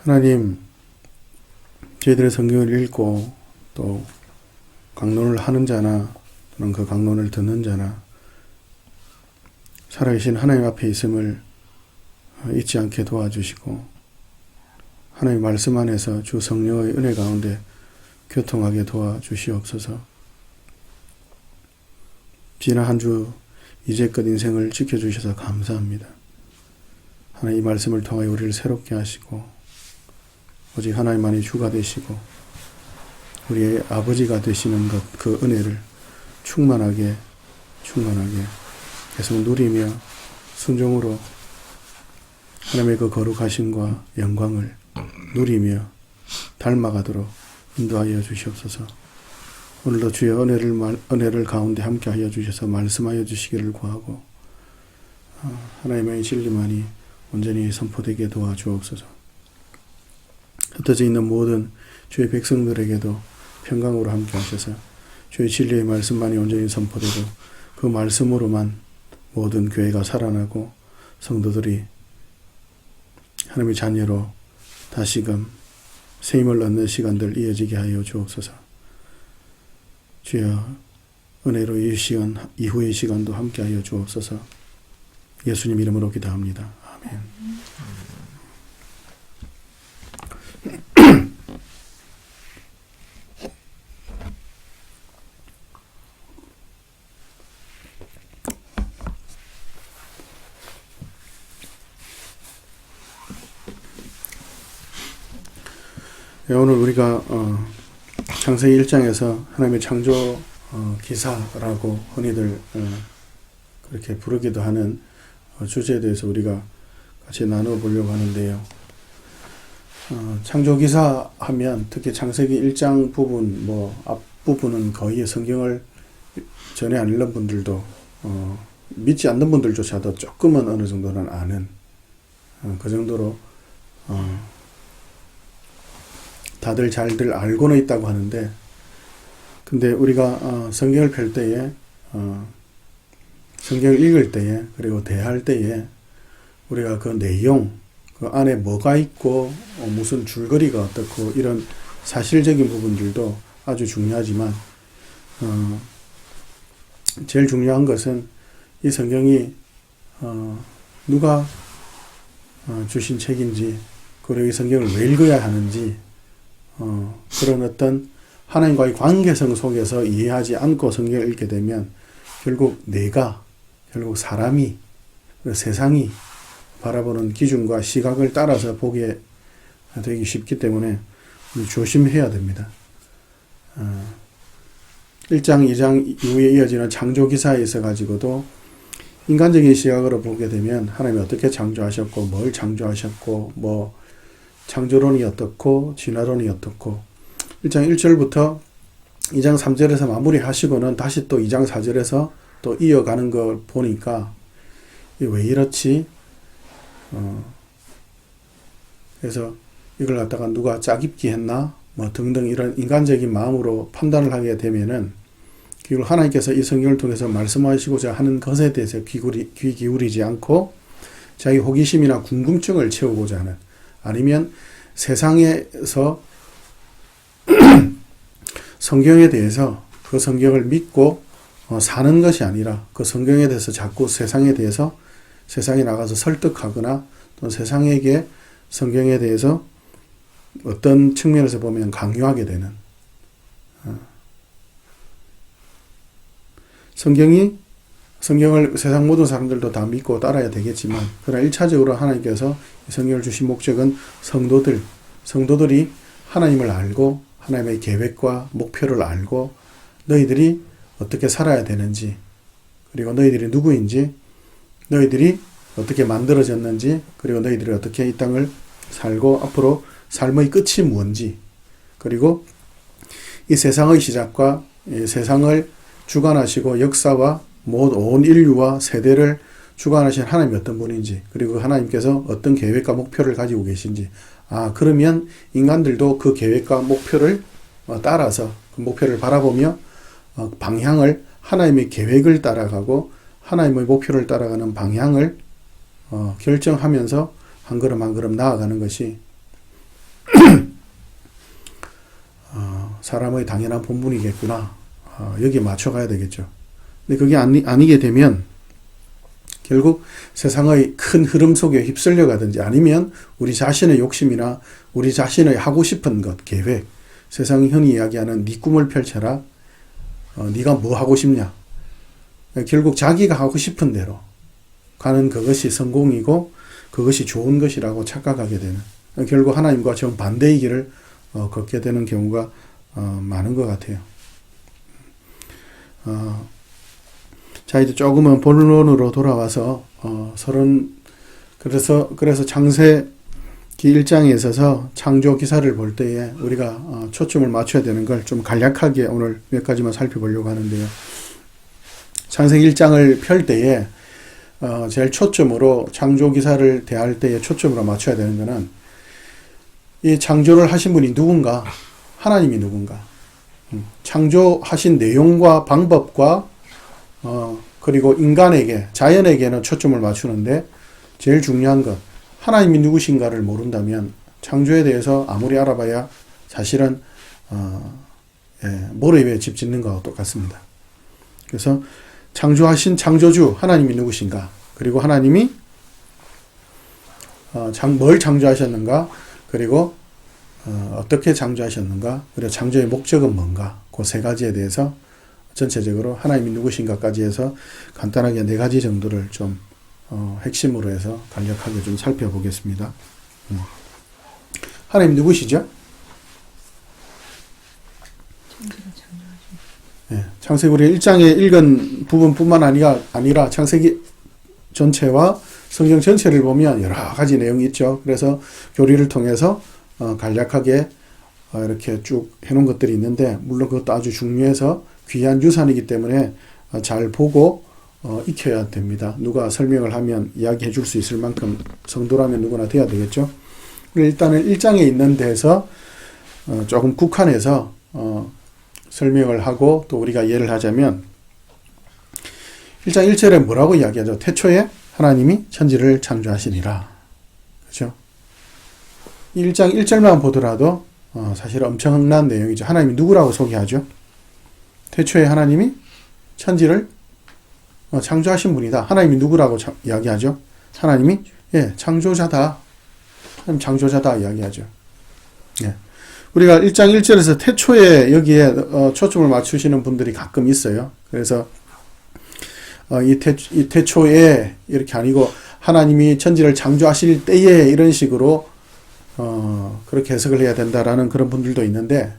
하나님, 저희들의 성경을 읽고 또 강론을 하는 자나 또는 그 강론을 듣는 자나 살아계신 하나님 앞에 있음을 잊지 않게 도와주시고 하나님 말씀 안에서 주 성령의 은혜 가운데 교통하게 도와주시옵소서. 지난 한 주 이제껏 인생을 지켜주셔서 감사합니다. 하나님 이 말씀을 통하여 우리를 새롭게 하시고 오직 하나님만이 주가 되시고 우리의 아버지가 되시는 것, 그 은혜를 충만하게 계속 누리며 순종으로 하나님의 그 거룩하심과 영광을 누리며 닮아가도록 인도하여 주시옵소서. 오늘도 주의 은혜를 가운데 함께하여 주셔서 말씀하여 주시기를 구하고 하나님의 진리만이 온전히 선포되게 도와주옵소서. 흩어져 있는 모든 주의 백성들에게도 평강으로 함께하셔서 주의 진리의 말씀만이 온전히 선포되고 그 말씀으로만 모든 교회가 살아나고 성도들이 하나님의 자녀로 다시금 세임을 얻는 시간들 이어지게 하여 주옵소서. 주여 은혜로 이 시간 이후의 시간도 함께하여 주옵소서. 예수님 이름으로 기도합니다. 아멘. 오늘 우리가 창세기 1장에서 하나님의 창조 기사라고 흔히들 그렇게 부르기도 하는 주제에 대해서 우리가 같이 나눠보려고 하는데요. 창조 기사 하면 특히 창세기 1장 부분, 앞부분은 거의 성경을 전에 안 읽는 분들도 믿지 않는 분들조차도 조금은 어느 정도는 아는 그 정도로 다들 잘들 알고는 있다고 하는데, 근데 우리가 성경을 펼 때에 성경을 읽을 때에 그리고 대할 때에 우리가 그 내용, 그 안에 뭐가 있고 무슨 줄거리가 어떻고 이런 사실적인 부분들도 아주 중요하지만 제일 중요한 것은 이 성경이 누가 주신 책인지, 그리고 이 성경을 왜 읽어야 하는지, 그런 어떤 하나님과의 관계성 속에서 이해하지 않고 성경을 읽게 되면 결국 사람이, 세상이 바라보는 기준과 시각을 따라서 보게 되기 쉽기 때문에 조심해야 됩니다. 1장, 2장 이후에 이어지는 창조기사에 있어가지고도 인간적인 시각으로 보게 되면 하나님이 어떻게 창조하셨고, 뭘 창조하셨고, 창조론이 어떻고, 진화론이 어떻고, 1장 1절부터 2장 3절에서 마무리하시고는 다시 또 2장 4절에서 또 이어가는 걸 보니까 왜 이렇지? 그래서 이걸 갖다가 누가 짜깁기 했나? 등등 이런 인간적인 마음으로 판단을 하게 되면은 결국 하나님께서 이 성경을 통해서 말씀하시고자 하는 것에 대해서 귀 기울이지 않고 자기 호기심이나 궁금증을 채우고자 하는, 아니면 세상에서 성경에 대해서 그 성경을 믿고 사는 것이 아니라 그 성경에 대해서 자꾸 세상에 나가서 설득하거나 또 세상에게 성경에 대해서 어떤 측면에서 보면 강요하게 되는, 성경을 세상 모든 사람들도 다 믿고 따라야 되겠지만, 그러나 1차적으로 하나님께서 성경을 주신 목적은 성도들이 하나님을 알고 하나님의 계획과 목표를 알고 너희들이 어떻게 살아야 되는지, 그리고 너희들이 누구인지, 너희들이 어떻게 만들어졌는지, 그리고 너희들이 어떻게 이 땅을 살고 앞으로 삶의 끝이 뭔지, 그리고 이 세상의 시작과 이 세상을 주관하시고 역사와 온 인류와 세대를 주관하신 하나님이 어떤 분인지, 그리고 하나님께서 어떤 계획과 목표를 가지고 계신지, 그러면 인간들도 그 계획과 목표를 따라서 그 목표를 바라보며 방향을, 하나님의 계획을 따라가고 하나님의 목표를 따라가는 방향을 결정하면서 한 걸음 한 걸음 나아가는 것이 사람의 당연한 본분이겠구나. 여기에 맞춰가야 되겠죠. 근데 그게 아니게 되면 결국 세상의 큰 흐름 속에 휩쓸려 가든지 아니면 우리 자신의 욕심이나 우리 자신의 하고 싶은 것, 계획, 세상이 흔히 이야기하는 네 꿈을 펼쳐라. 네가 뭐 하고 싶냐. 결국 자기가 하고 싶은 대로 가는 그것이 성공이고 그것이 좋은 것이라고 착각하게 되는, 결국 하나님과 정반대의 길을 걷게 되는 경우가 많은 것 같아요. 자, 이제 조금은 본론으로 돌아와서 그래서 창세기 1장에 있어서 창조 기사를 볼 때에 우리가 초점을 맞춰야 되는 걸 좀 간략하게 오늘 몇 가지만 살펴보려고 하는데요. 창세기 1장을 펼 때에 제일 초점으로 창조 기사를 대할 때에 초점으로 맞춰야 되는 것은 이 창조를 하신 분이 누군가, 하나님이 누군가, 창조하신 내용과 방법과 그리고 인간에게, 자연에게는 초점을 맞추는데 제일 중요한 것, 하나님이 누구신가를 모른다면 창조에 대해서 아무리 알아봐야 사실은 모래 위에 집 짓는 거와 똑같습니다. 그래서 창조하신 창조주 하나님이 누구신가, 그리고 하나님이 뭘 창조하셨는가, 그리고 어떻게 창조하셨는가, 그리고 창조의 목적은 뭔가, 그 세 가지에 대해서 전체적으로 하나님이 누구신가까지 해서 간단하게 4가지 정도를 좀 핵심으로 해서 간략하게 좀 살펴보겠습니다. 하나님 누구시죠? 네, 창세기 우리 1장에 읽은 부분뿐만 아니라 창세기 전체와 성경 전체를 보면 여러 가지 내용이 있죠. 그래서 교리를 통해서 간략하게 이렇게 쭉 해놓은 것들이 있는데, 물론 그것도 아주 중요해서 귀한 유산이기 때문에 잘 보고 익혀야 됩니다. 누가 설명을 하면 이야기해 줄 수 있을 만큼 성도라면 누구나 돼야 되겠죠. 일단은 1장에 있는 데서 조금 국한해서 설명을 하고 또 우리가 이해를 하자면 1장 1절에 뭐라고 이야기하죠? 태초에 하나님이 천지를 창조하시니라. 그렇죠? 1장 1절만 보더라도 사실 엄청난 내용이죠. 하나님이 누구라고 소개하죠? 태초에 하나님이 천지를 창조하신 분이다. 하나님이 누구라고 이야기하죠? 하나님이 창조자다. 하나님 창조자다 이야기하죠. 예. 우리가 1장 1절에서 태초에 여기에 초점을 맞추시는 분들이 가끔 있어요. 그래서 이 태초에 이렇게 아니고 하나님이 천지를 창조하실 때에 이런 식으로 그렇게 해석을 해야 된다라는 그런 분들도 있는데,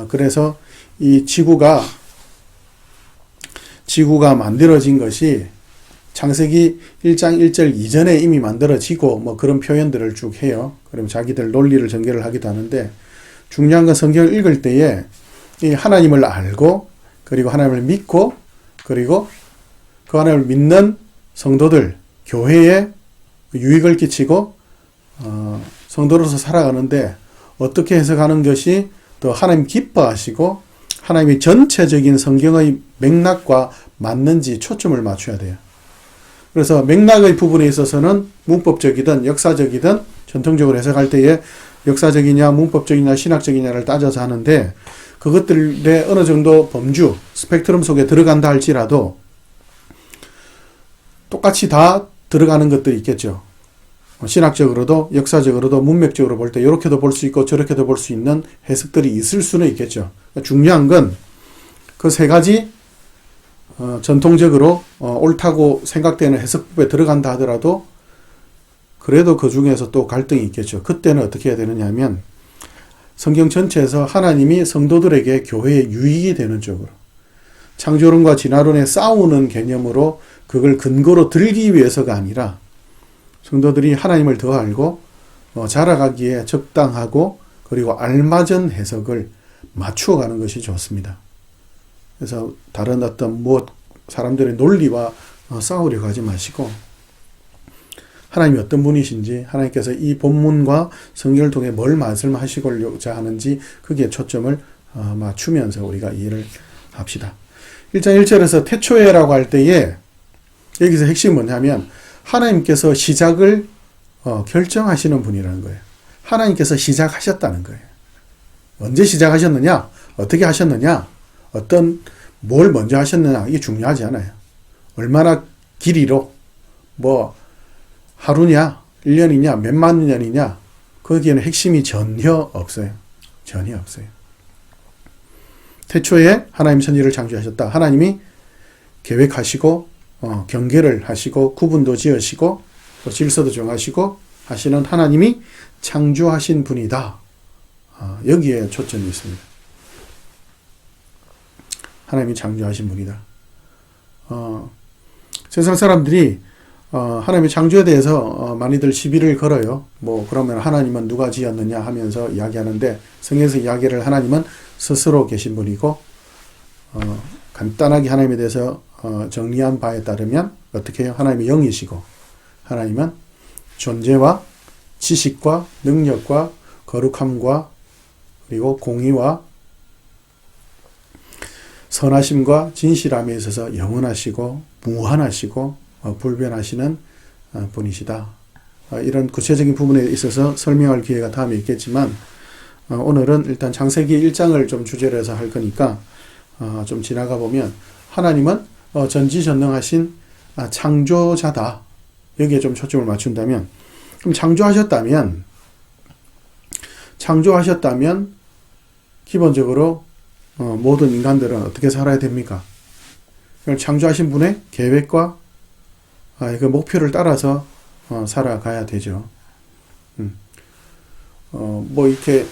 그래서 이 지구가 만들어진 것이 창세기 1장 1절 이전에 이미 만들어지고 뭐 그런 표현들을 쭉 해요. 그럼 자기들 논리를 전개를 하기도 하는데, 중요한 건 성경을 읽을 때에 이 하나님을 알고 그리고 하나님을 믿고 그리고 그 하나님을 믿는 성도들, 교회에 유익을 끼치고 성도로서 살아가는데 어떻게 해석하는 것이 더 하나님 기뻐하시고 하나님의 전체적인 성경의 맥락과 맞는지 초점을 맞춰야 돼요. 그래서 맥락의 부분에 있어서는 문법적이든 역사적이든 전통적으로 해석할 때에 역사적이냐 문법적이냐 신학적이냐를 따져서 하는데, 그것들의 어느 정도 범주, 스펙트럼 속에 들어간다 할지라도 똑같이 다 들어가는 것들이 있겠죠. 신학적으로도 역사적으로도 문맥적으로 볼 때 이렇게도 볼 수 있고 저렇게도 볼 수 있는 해석들이 있을 수는 있겠죠. 중요한 건 그 3가지 전통적으로 옳다고 생각되는 해석법에 들어간다 하더라도 그래도 그 중에서 또 갈등이 있겠죠. 그때는 어떻게 해야 되느냐 하면 성경 전체에서 하나님이 성도들에게 교회에 유익이 되는 쪽으로, 창조론과 진화론에 싸우는 개념으로 그걸 근거로 들기 위해서가 아니라 성도들이 하나님을 더 알고 자라가기에 적당하고 그리고 알맞은 해석을 맞추어가는 것이 좋습니다. 그래서 다른 어떤 사람들의 논리와 싸우려고 하지 마시고 하나님이 어떤 분이신지, 하나님께서 이 본문과 성경을 통해 뭘 말씀하시고자 하는지 거기에 초점을 맞추면서 우리가 이해를 합시다. 1장 1절에서 태초에라고 할 때에 여기서 핵심이 뭐냐면 하나님께서 시작을 결정하시는 분이라는 거예요. 하나님께서 시작하셨다는 거예요. 언제 시작하셨느냐, 어떻게 하셨느냐, 뭘 먼저 하셨느냐, 이게 중요하지 않아요. 얼마나 길이로, 뭐, 하루냐, 1년이냐, 몇만 년이냐, 거기에는 핵심이 전혀 없어요. 전혀 없어요. 태초에 하나님 천지를 창조하셨다. 하나님이 계획하시고, 경계를 하시고, 구분도 지으시고, 또 질서도 정하시고, 하시는 하나님이 창조하신 분이다. 여기에 초점이 있습니다. 하나님이 창조하신 분이다. 세상 사람들이 하나님의 창조에 대해서 많이들 시비를 걸어요. 뭐 그러면 하나님은 누가 지었느냐 하면서 이야기하는데, 성경에서 이야기를 하나님은 스스로 계신 분이고, 간단하게 하나님에 대해서 정리한 바에 따르면 어떻게 해요? 하나님이 영이시고, 하나님은 존재와 지식과 능력과 거룩함과 그리고 공의와 선하심과 진실함에 있어서 영원하시고 무한하시고 불변하시는 분이시다. 이런 구체적인 부분에 있어서 설명할 기회가 다음에 있겠지만, 오늘은 일단 창세기 1장을 좀 주제로 해서 할 거니까 좀 지나가 보면, 하나님은 전지전능하신 창조자다. 여기에 좀 초점을 맞춘다면, 그럼 창조하셨다면 기본적으로 모든 인간들은 어떻게 살아야 됩니까? 창조하신 분의 계획과 그 목표를 따라서 살아가야 되죠. 뭐 이렇게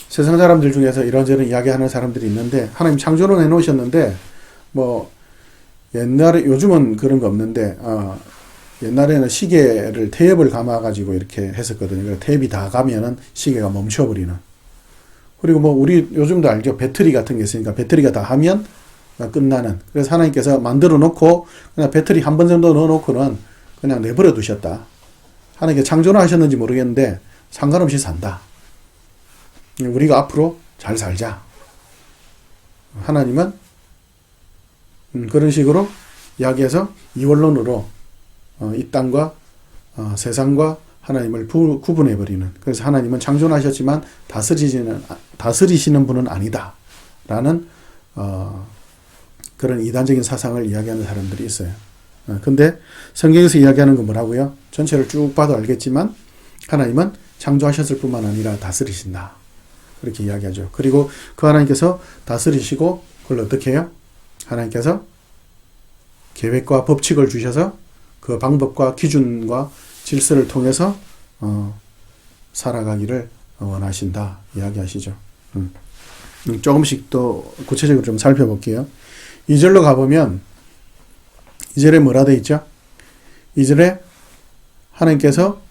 세상 사람들 중에서 이런저런 이야기하는 사람들이 있는데, 하나님 창조론 해놓으셨는데, 뭐 옛날에, 요즘은 그런 거 없는데, 옛날에는 시계를 테이프를 감아가지고 이렇게 했었거든요. 그래서 테이프이 다 가면은 시계가 멈춰버리는. 그리고 뭐 우리 요즘도 알죠. 배터리 같은 게 있으니까 배터리가 다 하면 끝나는. 그래서 하나님께서 만들어 놓고 그냥 배터리 한 번 정도 넣어 놓고는 그냥 내버려 두셨다. 하나님께 창조를 하셨는지 모르겠는데 상관없이 산다. 우리가 앞으로 잘 살자. 하나님은 그런 식으로 이야기해서 이원론으로 이 땅과 세상과 하나님을 구분해버리는. 그래서 하나님은 창조하셨지만 다스리시는 분은 아니다. 라는 그런 이단적인 사상을 이야기하는 사람들이 있어요. 근데 성경에서 이야기하는 건 뭐라고요? 전체를 쭉 봐도 알겠지만 하나님은 창조하셨을 뿐만 아니라 다스리신다. 그렇게 이야기하죠. 그리고 그 하나님께서 다스리시고 그걸 어떻게 해요? 하나님께서 계획과 법칙을 주셔서 그 방법과 기준과 질서를 통해서 살아가기를 원하신다 이야기하시죠. 조금씩 또 구체적으로 좀 살펴볼게요. 2절로 가보면 2절에 뭐라 되어 있죠? 2절에 하나님께서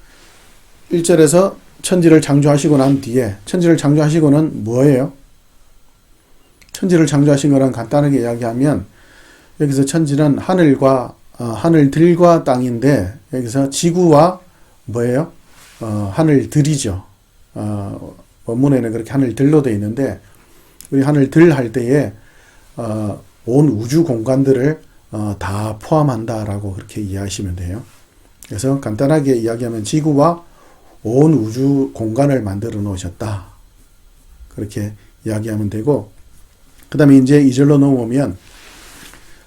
1절에서 천지를 창조하시고 난 뒤에, 천지를 창조하시고는 뭐예요? 천지를 창조하신 거란 간단하게 이야기하면, 여기서 천지는 하늘들과 땅인데, 여기서 지구와 뭐예요? 하늘들이죠. 원문에는 그렇게 하늘들로 되어 있는데, 우리 하늘들 할 때에 온 우주 공간들을 다 포함한다라고 그렇게 이해하시면 돼요. 그래서 간단하게 이야기하면 지구와 온 우주 공간을 만들어 놓으셨다. 그렇게 이야기하면 되고, 그 다음에 이제 2절로 넘어오면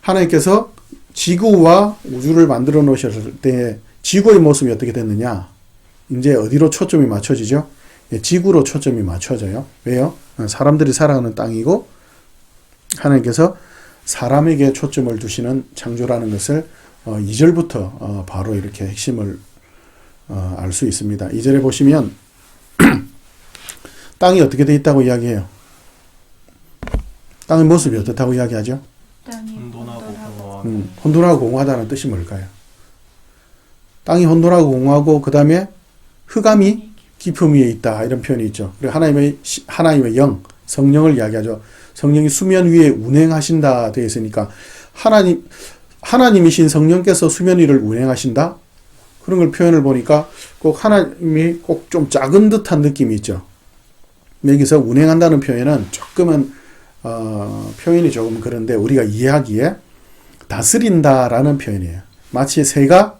하나님께서 지구와 우주를 만들어 놓으셨을 때 지구의 모습이 어떻게 됐느냐? 이제 어디로 초점이 맞춰지죠? 지구로 초점이 맞춰져요. 왜요? 사람들이 살아가는 땅이고 하나님께서 사람에게 초점을 두시는 창조라는 것을 2절부터 바로 이렇게 핵심을 알 수 있습니다. 2절에 보시면 땅이 어떻게 되어 있다고 이야기해요? 땅의 모습이 어떻다고 이야기하죠? 혼돈하고 공허하다는 뜻이 뭘까요? 땅이 혼돈하고 공허하고 그 다음에 흑암이 깊음 위에 있다 이런 표현이 있죠. 그리고 하나님의 영, 성령을 이야기하죠. 성령이 수면 위에 운행하신다 되어 있으니까 하나님이신 성령께서 수면 위를 운행하신다? 그런 걸 표현을 보니까 꼭 하나님이 꼭 좀 작은 듯한 느낌이 있죠. 여기서 운행한다는 표현은 조금은 표현이 조금 그런데 우리가 이해하기에 다스린다라는 표현이에요. 마치 새가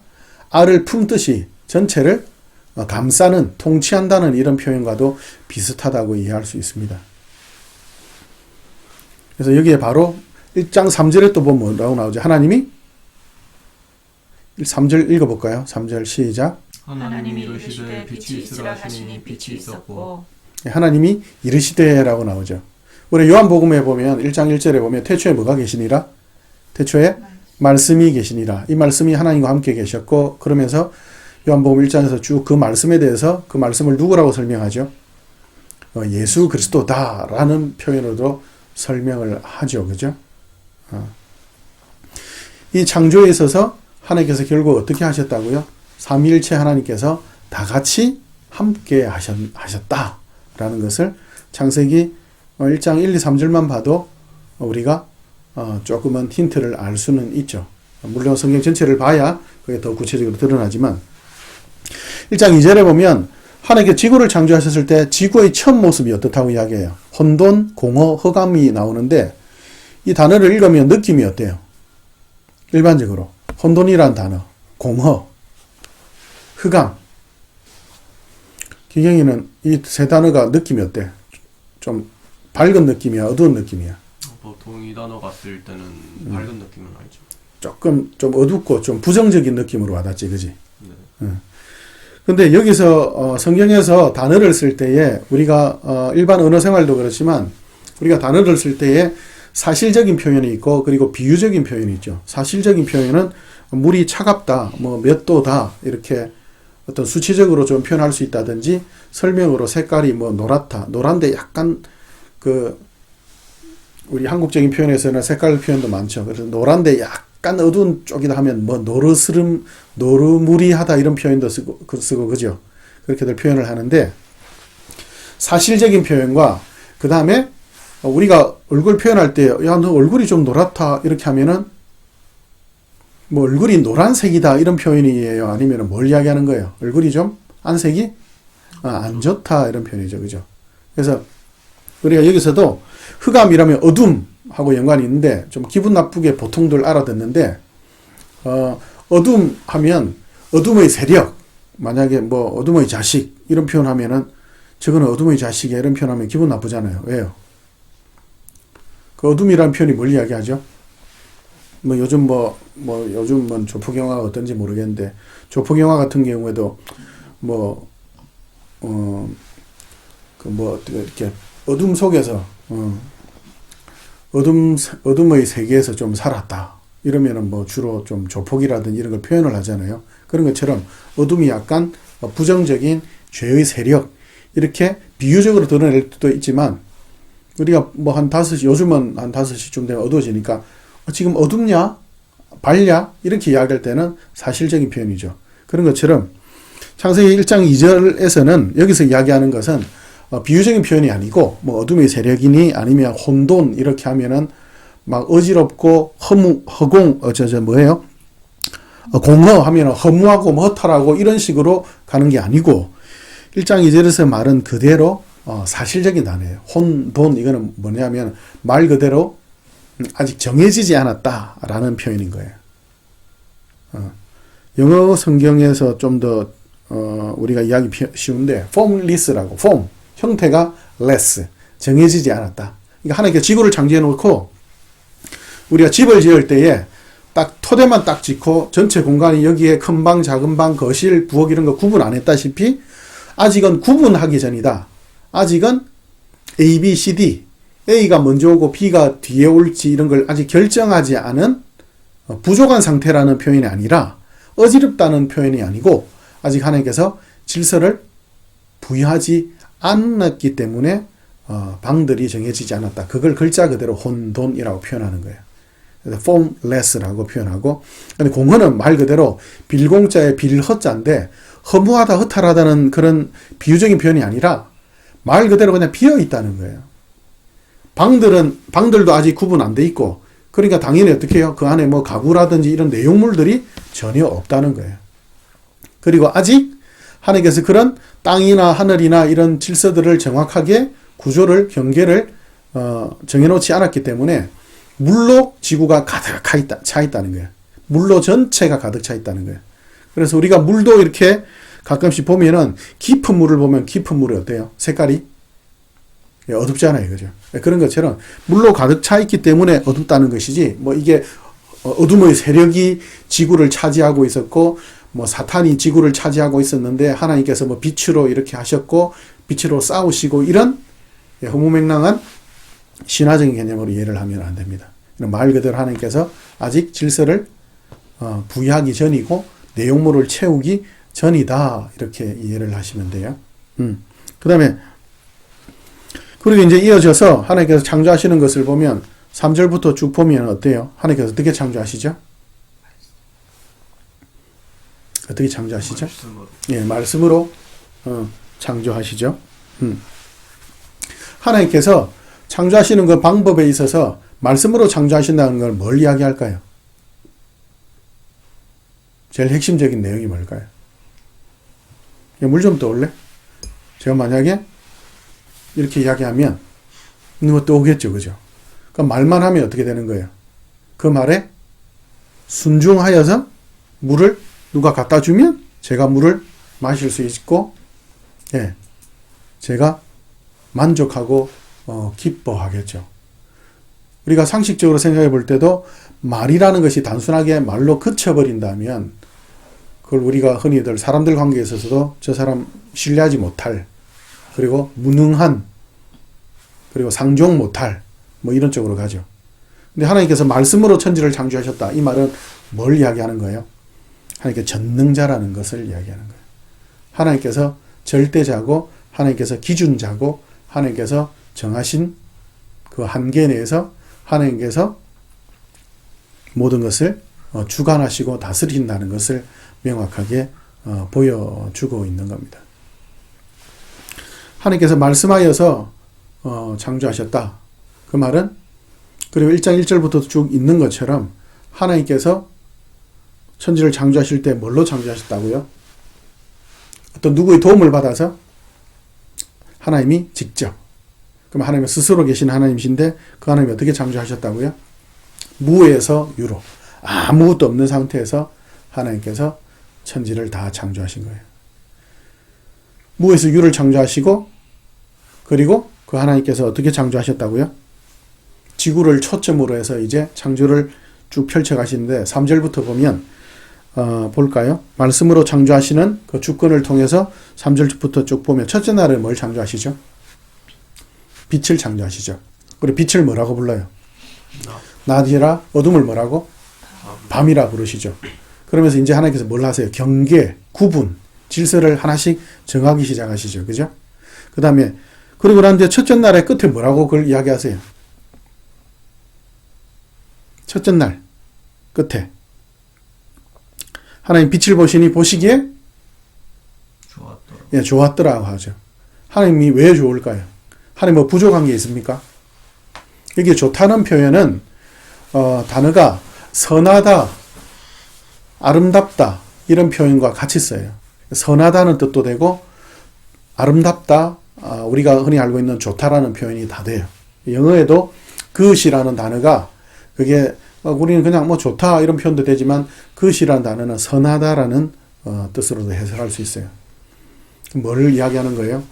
알을 품듯이 전체를 감싸는, 통치한다는 이런 표현과도 비슷하다고 이해할 수 있습니다. 그래서 여기에 바로 1장 3절에 또 보면 뭐라고 나오죠? 하나님이 3절 읽어볼까요? 3절 시작. 하나님이 이르시되 빛이 있으라 하시니 빛이 있었고. 하나님이 이르시되라고 나오죠. 우리 요한복음에 보면 1장 1절에 보면 태초에 뭐가 계시니라? 태초에 말씀이 계시니라. 이 말씀이 하나님과 함께 계셨고, 그러면서 요한복음 1장에서 쭉 그 말씀에 대해서 그 말씀을 누구라고 설명하죠? 예수 그리스도다라는 표현으로 설명을 하죠. 그죠? 이 창조에 있어서 하나님께서 결국 어떻게 하셨다고요? 삼위일체 하나님께서 다 같이 함께 하셨다라는 것을 창세기 1장 1, 2, 3절만 봐도 우리가 조금은 힌트를 알 수는 있죠. 물론 성경 전체를 봐야 그게 더 구체적으로 드러나지만 1장 2절에 보면 하나님께서 지구를 창조하셨을 때 지구의 첫 모습이 어떻다고 이야기해요. 혼돈, 공허, 흑암이 나오는데 이 단어를 읽으면 느낌이 어때요? 일반적으로 혼돈이란 단어, 공허, 흑암. 기경이는 이 세 단어가 느낌이 어때? 좀 밝은 느낌이야, 어두운 느낌이야? 보통 이 단어가 쓸 때는 밝은 느낌은 아니죠. 조금 좀 어둡고 좀 부정적인 느낌으로 와닿지, 그지? 네. 근데 여기서 성경에서 단어를 쓸 때에 우리가 일반 언어 생활도 그렇지만 우리가 단어를 쓸 때에 사실적인 표현이 있고 그리고 비유적인 표현이 있죠. 사실적인 표현은 물이 차갑다, 뭐 몇 도다 이렇게 어떤 수치적으로 좀 표현할 수 있다든지 설명으로 색깔이 뭐 노랗다, 노란데 약간 그 우리 한국적인 표현에서는 색깔 표현도 많죠. 그래서 노란데 약간 어두운 쪽이다 하면 뭐 노르무리하다 이런 표현도 쓰고 그죠. 그렇게들 표현을 하는데 사실적인 표현과 그 다음에 우리가 얼굴 표현할 때 야, 너 얼굴이 좀 노랗다 이렇게 하면은 뭐 얼굴이 노란색이다 이런 표현이에요? 아니면 뭘 이야기하는 거예요? 얼굴이 좀 안색이 안 좋다 이런 표현이죠. 그죠? 그래서 우리가 여기서도 흑암이라면 어둠하고 연관이 있는데 좀 기분 나쁘게 보통들 알아듣는데 어둠 하면 어둠의 세력, 만약에 뭐 어둠의 자식 이런 표현하면은 저거는 어둠의 자식이야 이런 표현하면 기분 나쁘잖아요. 왜요? 그 어둠이라는 표현이 뭘 이야기하죠? 뭐 요즘 요즘은 조폭 영화가 어떤지 모르겠는데 조폭 영화 같은 경우에도 이렇게 어둠 속에서 어둠의 세계에서 좀 살았다 이러면은 뭐 주로 좀 조폭이라든지 이런 걸 표현을 하잖아요. 그런 것처럼 어둠이 약간 부정적인 죄의 세력 이렇게 비유적으로 드러낼 수도 있지만 우리가 뭐 한 5시 요즘은 한 5시쯤 되면 어두워지니까 지금 어둡냐? 밝냐? 이렇게 이야기할 때는 사실적인 표현이죠. 그런 것처럼 창세기 1장 2절에서는 여기서 이야기하는 것은 비유적인 표현이 아니고 뭐 어둠의 세력이니 아니면 혼돈 이렇게 하면은 막 어지럽고 공허 하면은 허무하고 허탈하고 이런 식으로 가는 게 아니고 1장 2절에서 말은 그대로 사실적인 단어예요. 혼돈 이거는 뭐냐면 말 그대로 아직 정해지지 않았다라는 표현인 거예요. 영어 성경에서 좀 더 우리가 이야기 쉬운데 formless라고 form 형태가 less 정해지지 않았다. 그러니까 하나님께서 지구를 창조해 놓고 우리가 집을 지을 때에 딱 토대만 딱 짓고 전체 공간이 여기에 큰 방, 작은 방, 거실, 부엌 이런 거 구분 안 했다시피 아직은 구분하기 전이다. 아직은 A, B, C, D A가 먼저 오고 B가 뒤에 올지 이런 걸 아직 결정하지 않은 부족한 상태라는 표현이 아니라 어지럽다는 표현이 아니고 아직 하나님께서 질서를 부여하지 않았기 때문에 방들이 정해지지 않았다. 그걸 글자 그대로 혼돈이라고 표현하는 거예요. 그래서 formless라고 표현하고 근데 공허는 말 그대로 빌공자의 빌허자인데 허무하다 허탈하다는 그런 비유적인 표현이 아니라 말 그대로 그냥 비어 있다는 거예요. 방들도 아직 구분 안 돼 있고, 그러니까 당연히 어떻게 해요? 그 안에 뭐 가구라든지 이런 내용물들이 전혀 없다는 거예요. 그리고 아직 하나님께서 그런 땅이나 하늘이나 이런 질서들을 정확하게 구조를, 경계를, 정해놓지 않았기 때문에 물로 지구가 가득 차 있다는 거예요. 물로 전체가 가득 차 있다는 거예요. 그래서 우리가 물도 이렇게 가끔씩 보면은 깊은 물을 보면 깊은 물이 어때요? 색깔이 어둡잖아요. 그죠? 그런 것처럼 물로 가득 차 있기 때문에 어둡다는 것이지, 뭐 이게 어둠의 세력이 지구를 차지하고 있었고, 뭐 사탄이 지구를 차지하고 있었는데 하나님께서 뭐 빛으로 이렇게 하셨고 빛으로 싸우시고, 이런 허무맹랑한 신화적인 개념으로 이해를 하면 안 됩니다. 말 그대로 하나님께서 아직 질서를 부여하기 전이고 내용물을 채우기 전이다, 이렇게 이해를 하시면 돼요. 그 다음에 그리고 이제 이어져서 하나님께서 창조하시는 것을 보면 3절부터 쭉 보면 어때요? 하나님께서 어떻게 창조하시죠? 어떻게 창조하시죠? 예, 말씀으로 창조하시죠. 하나님께서 창조하시는 그 방법에 있어서 말씀으로 창조하신다는 걸 뭘 이야기할까요? 제일 핵심적인 내용이 뭘까요? 물 좀 떠올래? 제가 만약에 이렇게 이야기하면 뭐 떠오겠죠, 그죠? 그럼 말만 하면 어떻게 되는 거예요? 그 말에 순종하여서 물을 누가 갖다 주면 제가 물을 마실 수 있고, 예, 제가 만족하고 기뻐하겠죠. 우리가 상식적으로 생각해 볼 때도 말이라는 것이 단순하게 말로 그쳐버린다면 그걸 우리가 흔히들 사람들 관계에 있어서도 저 사람 신뢰하지 못할, 그리고 무능한, 그리고 상종 못할, 뭐 이런 쪽으로 가죠. 근데 하나님께서 말씀으로 천지를 창조하셨다. 이 말은 뭘 이야기하는 거예요? 하나님께서 전능자라는 것을 이야기하는 거예요. 하나님께서 절대자고, 하나님께서 기준자고, 하나님께서 정하신 그 한계 내에서 하나님께서 모든 것을 주관하시고 다스린다는 것을 명확하게 보여주고 있는 겁니다. 하나님께서 말씀하여서 창조하셨다. 그 말은 그리고 1장 1절부터 쭉 있는 것처럼 하나님께서 천지를 창조하실 때 뭘로 창조하셨다고요? 어떤 누구의 도움을 받아서? 하나님이 직접. 그럼 하나님은 스스로 계신 하나님이신데 그 하나님이 어떻게 창조하셨다고요? 무에서 유로. 아무것도 없는 상태에서 하나님께서 천지를 다 창조하신 거예요. 무에서 유를 창조하시고, 그리고 그 하나님께서 어떻게 창조하셨다고요? 지구를 초점으로 해서 이제 창조를 쭉 펼쳐가시는데 3절부터 보면 볼까요? 말씀으로 창조하시는 그 주권을 통해서 3절부터 쭉 보면 첫째 날에 뭘 창조하시죠? 빛을 창조하시죠. 그리고 빛을 뭐라고 불러요? 낮이라, 어둠을 뭐라고? 밤이라 부르시죠. 그러면서 이제 하나님께서 뭘 하세요? 경계, 구분, 질서를 하나씩 정하기 시작하시죠. 그죠? 그 다음에 그리고 난 뒤에 첫째 날의 끝에 뭐라고 그걸 이야기하세요? 첫째 날 끝에 하나님 빛을 보시니 보시기에 예, 좋았더라고 하죠. 하나님이 왜 좋을까요? 하나님 뭐 부족한 게 있습니까? 이게 좋다는 표현은 단어가 선하다, 아름답다 이런 표현과 같이 써요. 선하다는 뜻도 되고 아름답다, 우리가 흔히 알고 있는 좋다라는 표현이 다 돼요. 영어에도 good이라는 단어가 그게 우리는 그냥 뭐 좋다 이런 표현도 되지만 good이라는 단어는 선하다라는 뜻으로도 해석할 수 있어요. 뭘 이야기하는 거예요?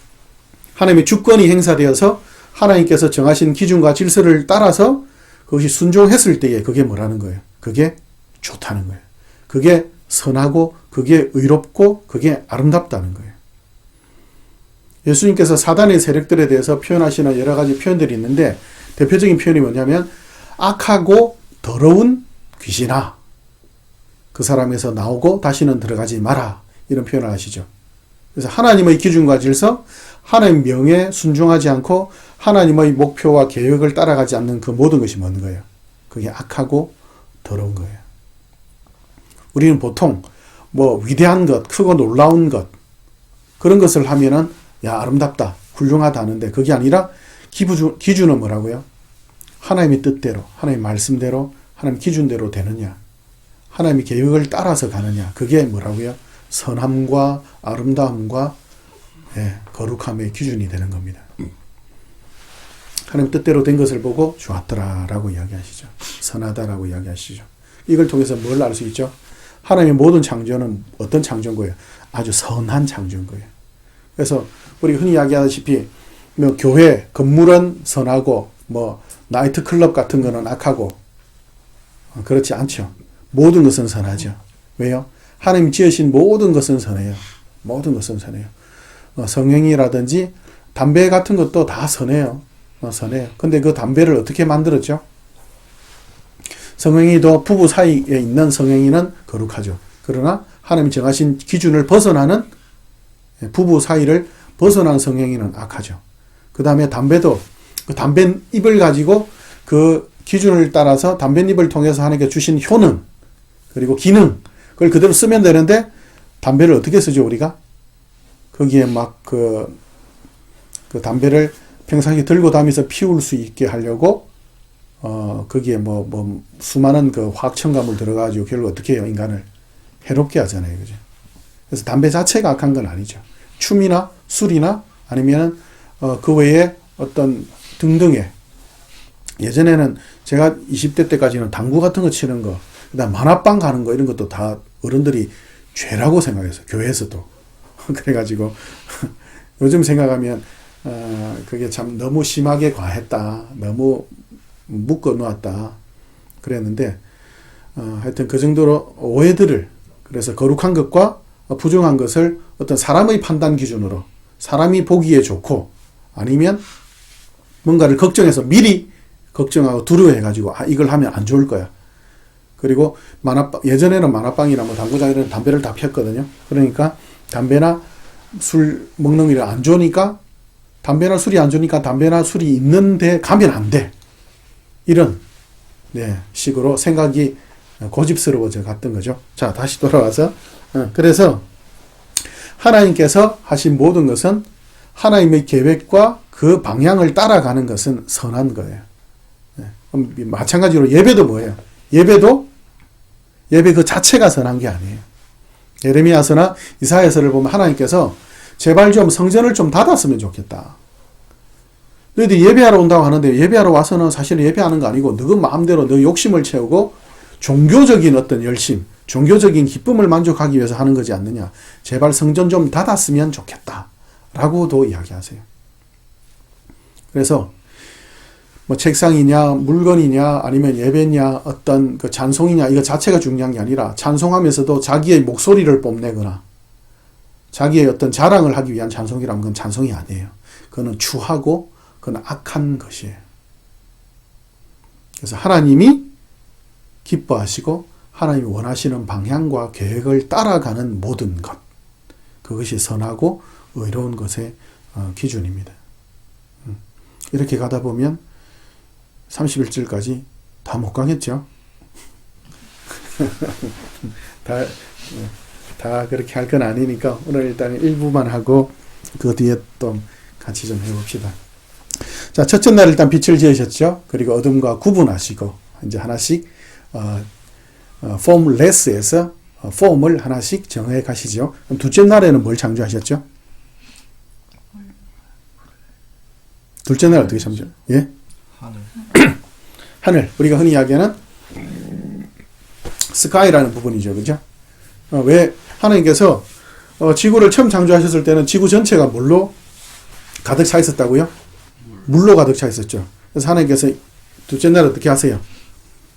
하나님의 주권이 행사되어서 하나님께서 정하신 기준과 질서를 따라서 그것이 순종했을 때에 그게 뭐라는 거예요? 그게 좋다는 거예요. 그게 선하고 그게 의롭고 그게 아름답다는 거예요. 예수님께서 사단의 세력들에 대해서 표현하시는 여러 가지 표현들이 있는데 대표적인 표현이 뭐냐면 악하고 더러운 귀신아 그 사람에서 나오고 다시는 들어가지 마라 이런 표현을 하시죠. 그래서 하나님의 기준과 질서, 하나님 명에 순종하지 않고 하나님의 목표와 계획을 따라가지 않는 그 모든 것이 뭔 거예요? 그게 악하고 더러운 거예요. 우리는 보통 뭐 위대한 것, 크고 놀라운 것 그런 것을 하면은 야 아름답다, 훌륭하다 하는데 그게 아니라 기준은 뭐라고요? 하나님의 뜻대로, 하나님의 말씀대로, 하나님의 기준대로 되느냐, 하나님의 계획을 따라서 가느냐 그게 뭐라고요? 선함과 아름다움과 거룩함의 기준이 되는 겁니다. 하나님 뜻대로 된 것을 보고 좋았더라라고 이야기하시죠. 선하다라고 이야기하시죠. 이걸 통해서 뭘 알 수 있죠? 하나님의 모든 창조는 어떤 창조인 거예요? 아주 선한 창조인 거예요. 그래서 우리 흔히 이야기하다시피 뭐 교회 건물은 선하고 뭐 나이트클럽 같은 거는 악하고 그렇지 않죠. 모든 것은 선하죠. 왜요? 하나님 지으신 모든 것은 선해요. 모든 것은 선해요. 성행이라든지 담배 같은 것도 다 선해요. 선해요. 근데 그 담배를 어떻게 만들었죠? 성행위도 부부 사이에 있는 성행위는 거룩하죠. 그러나 하나님이 정하신 기준을 벗어나는 부부 사이를 벗어난 성행위는 악하죠. 그 다음에 담배도 그 담뱃잎을 가지고 그 기준을 따라서 담뱃잎을 통해서 하나님께 주신 효능 그리고 기능 그걸 그대로 쓰면 되는데 담배를 어떻게 쓰죠 우리가? 거기에 막 그 담배를 평상시에 들고 다니면서 피울 수 있게 하려고 거기에 뭐 수많은 그 화학 첨가물 들어가지고 결국 어떻게 해요 인간을 해롭게 하잖아요, 그죠? 그래서 담배 자체가 악한 건 아니죠. 춤이나 술이나 아니면은 그 외에 어떤 등등의 예전에는 제가 20대 때까지는 당구 같은 거 치는 거, 그다음 만화방 가는 거 이런 것도 다 어른들이 죄라고 생각했어요. 교회에서도. 그래가지고 요즘 생각하면 그게 참 너무 심하게 과했다. 너무 묶어 놓았다. 그랬는데 하여튼 그 정도로 오해들을 그래서 거룩한 것과 부정한 것을 어떤 사람의 판단 기준으로 사람이 보기에 좋고 아니면 뭔가를 걱정해서 미리 걱정하고 두려워해가지고 이걸 하면 안 좋을 거야. 그리고 예전에는 만화방이나 뭐 당구장에는 담배를 다 폈거든요. 그러니까 담배나 술 먹는 게 안 좋으니까 담배나 술이 안 좋으니까 담배나 술이 있는데 가면 안 돼. 이런 식으로 생각이 고집스러워져 갔던 거죠. 자, 다시 돌아와서 그래서 하나님께서 하신 모든 것은 하나님의 계획과 그 방향을 따라가는 것은 선한 거예요. 마찬가지로 예배도 뭐예요? 예배 그 자체가 선한 게 아니에요. 예레미야서나 이사야서를 보면 하나님께서 제발 좀 성전을 좀 닫았으면 좋겠다. 너희들이 예배하러 온다고 하는데 예배하러 와서는 사실은 예배하는 거 아니고 너희 마음대로 너 욕심을 채우고 종교적인 어떤 열심, 종교적인 기쁨을 만족하기 위해서 하는 거지 않느냐. 제발 성전 좀 닫았으면 좋겠다. 라고도 이야기하세요. 그래서 뭐 책상이냐 물건이냐 아니면 예배냐 어떤 그 찬송이냐 이거 자체가 중요한 게 아니라 찬송하면서도 자기의 목소리를 뽐내거나 자기의 어떤 자랑을 하기 위한 찬송이라면 그건 찬송이 아니에요. 그거는 추하고 그건 악한 것이에요. 그래서 하나님이 기뻐하시고 하나님이 원하시는 방향과 계획을 따라가는 모든 것 그것이 선하고 의로운 것의 기준입니다. 이렇게 가다 보면 31절까지 다 못 가겠죠. 다 그렇게 할 건 아니니까 오늘 일단 일부만 하고 그 뒤에 또 같이 좀 해봅시다. 자, 첫째 날 일단 빛을 지으셨죠. 그리고 어둠과 구분하시고 이제 하나씩 formless에서 form을 하나씩 정해 가시죠. 그럼 둘째 날에는 뭘 창조하셨죠? 둘째 날 어떻게 창조? 예? 하늘. 우리가 흔히 이야기하는 스카이라는 부분이죠. 그죠? 왜 하나님께서 지구를 처음 창조하셨을 때는 지구 전체가 뭘로 가득 차 있었다고요? 물로 가득 차 있었죠. 그래서 하나님께서 둘째 날 어떻게 하세요?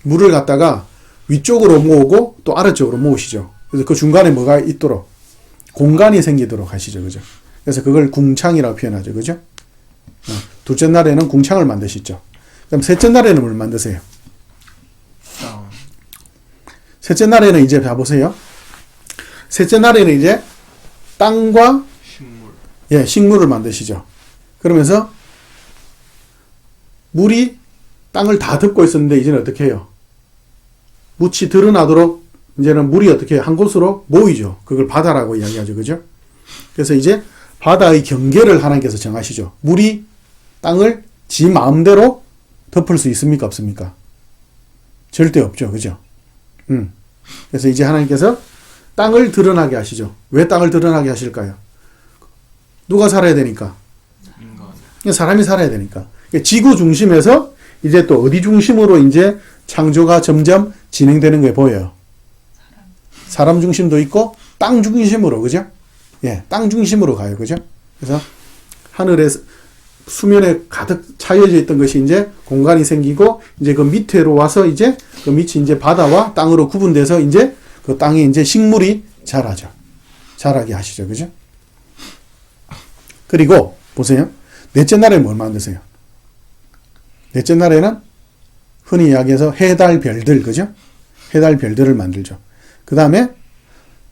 물을 갖다가 위쪽으로 모으고 또 아래쪽으로 모으시죠. 그래서 그 중간에 뭐가 있도록 공간이 생기도록 하시죠. 그죠? 그래서 그걸 궁창이라고 표현하죠. 그죠? 둘째 날에는 궁창을 만드시죠. 그럼 셋째 날에는 뭘 만드세요? 셋째 날에는 이제 봐보세요. 셋째 날에는 이제 땅과 식물을 만드시죠. 그러면서 물이 땅을 다 덮고 있었는데 이제는 어떻게 해요? 묻이 드러나도록 이제는 물이 어떻게 한 곳으로 모이죠. 그걸 바다라고 이야기하죠. 그죠? 그래서 이제 바다의 경계를 하나님께서 정하시죠. 물이 땅을 지 마음대로 덮을 수 있습니까? 없습니까? 절대 없죠. 그죠? 그래서 이제 하나님께서 땅을 드러나게 하시죠. 왜 땅을 드러나게 하실까요? 누가 살아야 되니까? 사람이 살아야 되니까. 지구 중심에서 이제 또 어디 중심으로 이제 창조가 점점 진행되는 게 보여요. 사람 중심도 있고 땅 중심으로, 그죠? 예, 땅 중심으로 가요, 그죠? 그래서 하늘에 수면에 가득 차여져 있던 것이 이제 공간이 생기고 이제 그 밑으로 와서 이제 그 밑이 이제 바다와 땅으로 구분돼서 이제 그 땅에 이제 식물이 자라죠. 자라게 하시죠, 그죠? 그리고 보세요. 넷째 날에 뭘 만드세요? 넷째 날에는 흔히 이야기해서 해달 별들, 그죠? 해달 별들을 만들죠. 그 다음에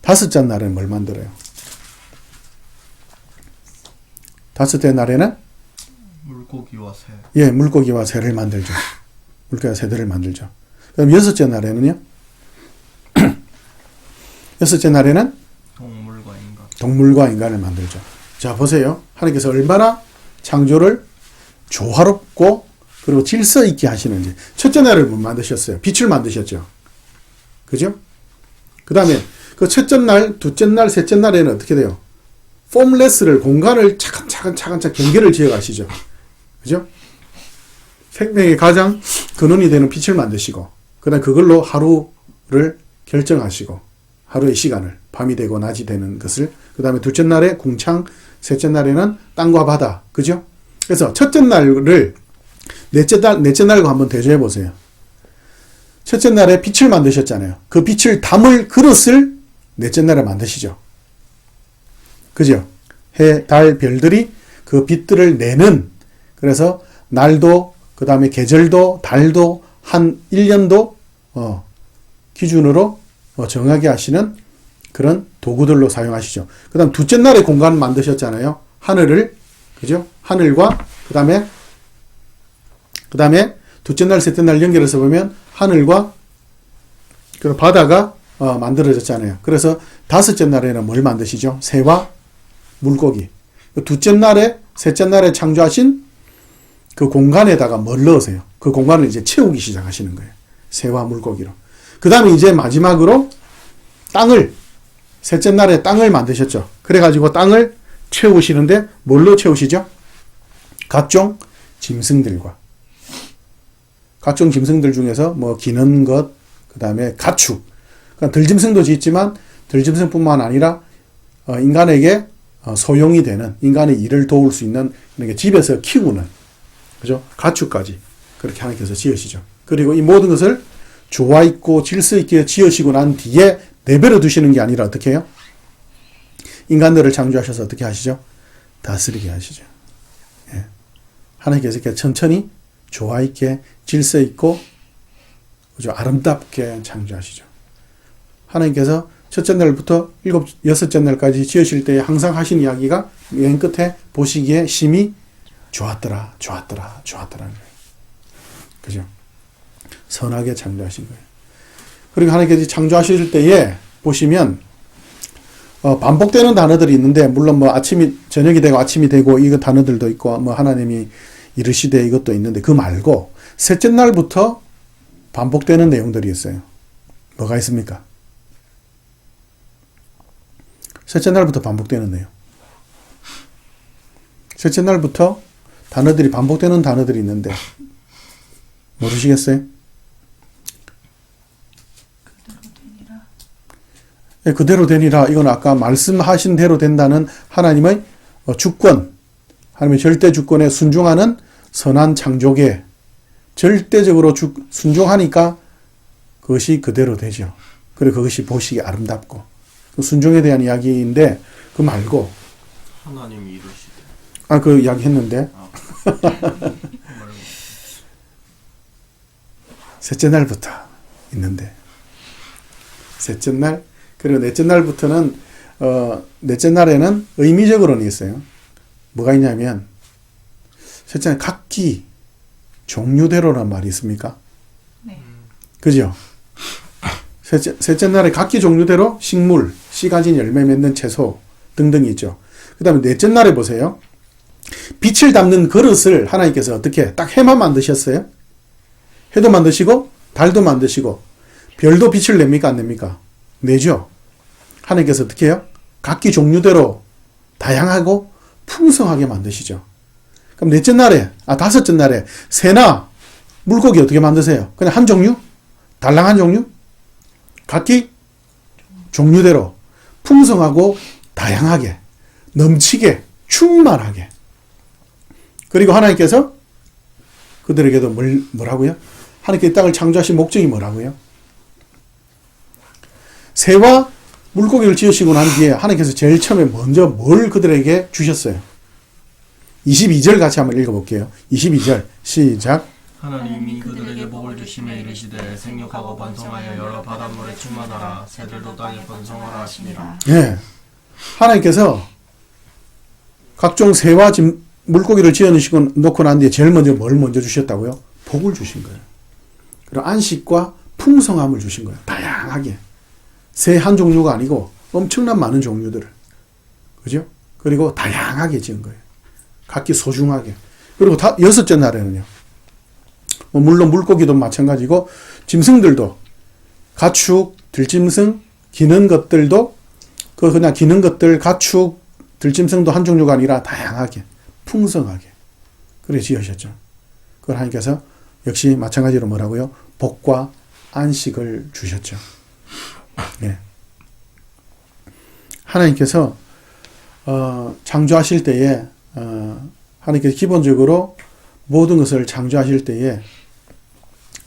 다섯째 날에는 뭘 만들어요? 다섯째 날에는 물고기와 새. 예, 물고기와 새를 만들죠. 물고기와 새들을 만들죠. 그럼 여섯째 날에는요? 여섯째 날에는 동물과 인간을 만들죠. 자, 보세요. 하나님께서 얼마나 창조를 조화롭고 그리고 질서 있게 하시는지. 첫째 날을 뭐 만드셨어요? 빛을 만드셨죠. 그죠? 그 다음에 그 첫째 날, 둘째 날, 셋째 날에는 어떻게 돼요? 폼레스를, 공간을 차근차근 경계를 지어 가시죠. 그죠? 생명의 가장 근원이 되는 빛을 만드시고, 그 다음 그걸로 하루를 결정하시고, 하루의 시간을, 밤이 되고 낮이 되는 것을, 그 다음에 둘째 날에 궁창, 셋째 날에는 땅과 바다. 그죠? 그래서 첫째 날을 넷째 날과 한번 대조해 보세요. 첫째 날에 빛을 만드셨잖아요. 그 빛을 담을 그릇을 넷째 날에 만드시죠. 그죠? 해, 달, 별들이 그 빛들을 내는, 그래서 날도, 그 다음에 계절도, 달도, 한 1년도 기준으로 정하게 하시는 그런 도구들로 사용하시죠. 그 다음 둘째 날에 공간을 만드셨잖아요. 하늘을, 그죠? 하늘과, 그 다음에 둘째 날, 셋째 날 연결해서 보면 하늘과 그 바다가 만들어졌잖아요. 그래서 다섯째 날에는 뭘 만드시죠? 새와 물고기. 둘째 날에, 셋째 날에 창조하신 그 공간에다가 뭘 넣으세요? 그 공간을 이제 채우기 시작하시는 거예요. 새와 물고기로. 그 다음에 이제 마지막으로 땅을, 셋째 날에 땅을 만드셨죠. 그래가지고 땅을 채우시는데 뭘로 채우시죠? 각종 짐승들과. 각종 짐승들 중에서 뭐 기는 것, 그 다음에 가축. 그러니까 들짐승도 짓지만 들짐승뿐만 아니라 인간에게 소용이 되는, 인간의 일을 도울 수 있는 이렇게 집에서 키우는, 그죠? 가축까지 그렇게 하나님께서 지으시죠. 그리고 이 모든 것을 조화 있고 질서 있게 지으시고 난 뒤에 내버려 두시는 게 아니라 어떻게 해요? 인간들을 창조하셔서 어떻게 하시죠? 다스리게 하시죠. 예. 하나님께서 이렇게 천천히 조화 있게 질서 있고 그죠? 아름답게 창조하시죠. 하나님께서 첫째 날부터 여섯째 날까지 지으실 때 항상 하신 이야기가 맨 끝에 보시기에 심히 좋았더라. 거예요. 그죠? 선하게 창조하신 거예요. 그리고 하나님께서 창조하실 때에 보시면 반복되는 단어들이 있는데, 물론 뭐 저녁이 되고 아침이 되고 이거 단어들도 있고, 뭐 하나님이 이르시되 이것도 있는데, 그 말고 셋째 날부터 반복되는 내용들이 있어요. 뭐가 있습니까? 셋째 날부터 반복되는 내용. 셋째 날부터 단어들이 반복되는 단어들이 있는데 모르시겠어요? 네, 그대로 되니라. 이건 아까 말씀하신 대로 된다는 하나님의 주권, 하나님의 절대 주권에 순종하는 선한 창조계, 절대적으로 순종하니까 그것이 그대로 되죠. 그리고 그것이 보시기 아름답고, 그 순종에 대한 이야기인데, 그 말고 하나님이 이루시되. 그 이야기 했는데 셋째 날부터 있는데, 셋째 날, 그리고 넷째 날부터는 넷째 날에는 의미적으로는 있어요. 뭐가 있냐면, 셋째 날 각기 종류대로란 말이 있습니까? 네. 그죠? 셋째 날에 각기 종류대로 식물, 씨 가진 열매 맺는 채소 등등이 있죠. 그 다음에 넷째 날에 보세요. 빛을 담는 그릇을 하나님께서 어떻게 딱 해만 만드셨어요? 해도 만드시고 달도 만드시고 별도 빛을 냅니까? 안 냅니까? 내죠. 하나님께서 어떻게 해요? 각기 종류대로 다양하고 풍성하게 만드시죠. 그럼 넷째 날에, 다섯째 날에 새나 물고기 어떻게 만드세요? 그냥 한 종류? 달랑한 종류? 각기 종류대로 풍성하고 다양하게 넘치게 충만하게. 그리고 하나님께서 그들에게도 뭐라고요? 하나님께 이 땅을 창조하신 목적이 뭐라고요? 새와 물고기를 지으시고 난 뒤에 하나님께서 제일 처음에 먼저 뭘 그들에게 주셨어요? 22절 같이 한번 읽어볼게요. 22절 시작. 하나님이 그들에게 복을 주시며 이르시되 생육하고 번성하여 여러 바닷물에 충만하라 새들도 땅에 번성하라 하시니라. 예. 하나님께서 각종 새와 물고기를 지어놓으시고 놓고 난 뒤에 제일 먼저 뭘 먼저 주셨다고요? 복을 주신 거예요. 그리고 안식과 풍성함을 주신 거예요. 다양하게. 새 한 종류가 아니고 엄청난 많은 종류들을. 그죠? 그리고 다양하게 지은 거예요. 각기 소중하게. 그리고 여섯째 날에는요. 물론 물고기도 마찬가지고 짐승들도 가축, 들짐승, 기는 것들도 그냥 기는 것들, 가축, 들짐승도 한 종류가 아니라 다양하게 풍성하게 그래 지으셨죠. 그걸 하나님께서 역시 마찬가지로 뭐라고요? 복과 안식을 주셨죠. 예. 하나님께서 창조하실 때에 하나님께서 기본적으로 모든 것을 창조하실 때에